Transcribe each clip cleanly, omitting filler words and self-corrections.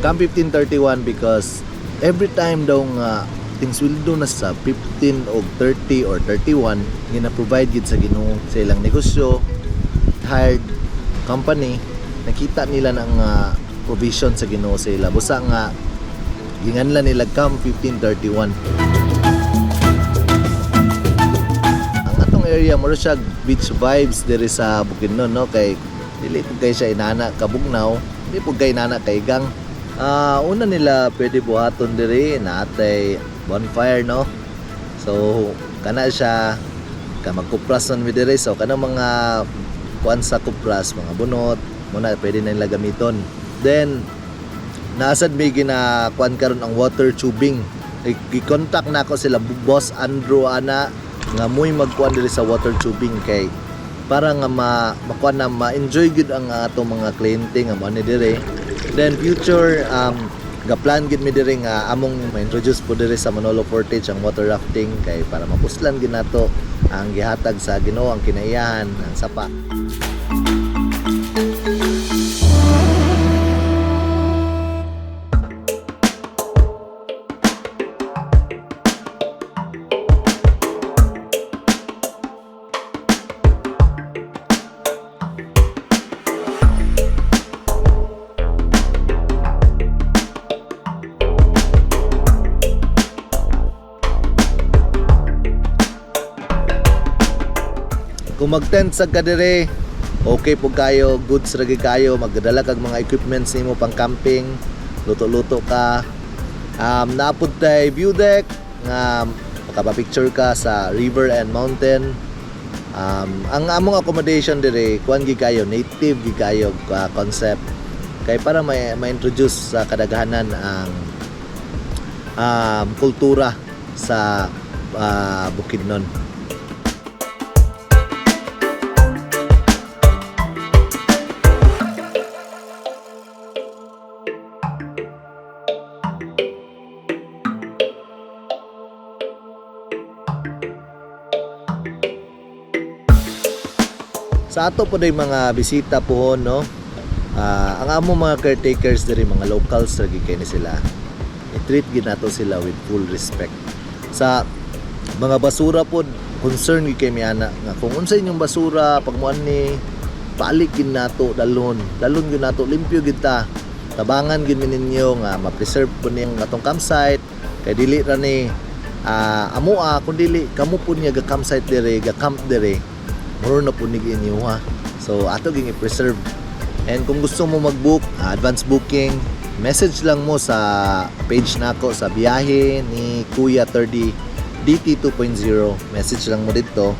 Camp 1531 because every time daw nga things will do na sa 15 o 30 or 31 gina-provide gid sa Ginoo sa ilang negosyo, hired company, nakita nila ng provision sa Ginoo sa ila. Busa nga ginganlan nila Camp 1531. Ang atong area mo siya beach vibes diri sa Bukidnon, no? Kay dili po kay siya inana kabugnaw, dili po kay inana kay gang. Una nila pwede buhaton diri natay bonfire, no? So kana siya ka magkupras man mi diri, so kana mga kuan sa kupras, mga bunot muna pwede na nila gamiton. Then nasad may ginakuan karon ang water tubing. Gi-contact na ako sila Boss Andrew ana nga muy magkuan diri sa water tubing kay para nga makuan na ma-enjoy gid ang atong mga kliyente nga mo ni dire. Then future ga-plan gid mi diri nga among ma-introduce po diri sa Manolo Portage ang water rafting kay para mapuslan gid nato ang gihatag sa Ginoo, ang kinaiyahan, ang sapa. Kung mag-tent sa kadire, okay po kayo, goods ragi kayo, magdala kag mga equipments nimo pang camping, luto-luto ka. Naapod tay view deck nga makapapicture ka sa river and mountain. Ang among accommodation dire, kuan gi kayo, native gi kayo concept. Kay para ma-introduce sa kadaghanan ang kultura sa Bukidnon. Sa ato po day mga bisita po, no? Ang amo mga caretakers diri, mga locals lagi kay ni sila. I-treat gid nato sila with full respect. Sa mga basura po, concern gid kay mi ana nga kung unsa inyong basura pagmuan ni balik gid nato dalon gid nato, limpyo gid ta. Tabangan gid ninyo nga ma-preserve po ning atong campsite kay dili ra ni amoa kun dili kamo po niya ga campsite diri, ga camp diri. Muro na po nigin niyo ha. So ato ging i-preserve. And kung gusto mo mag-book, advance booking, message lang mo sa page nako sa biyahe ni Kuya 30 DT 2.0. Message lang mo dito.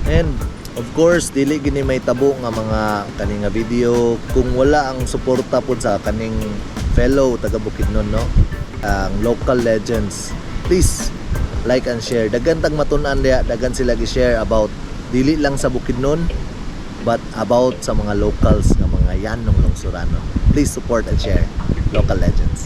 And of course, dili gini may tabo nga mga kaning nga video kung wala ang suporta po sa kaning fellow taga Bukidnon, no? Ang local legends. Please like and share. Dagan tag matun-an diha, dagan sila gi-share about dili lang sa Bukidnon but about sa mga locals nga mga yanong lungsuranon. Please support and share local legends.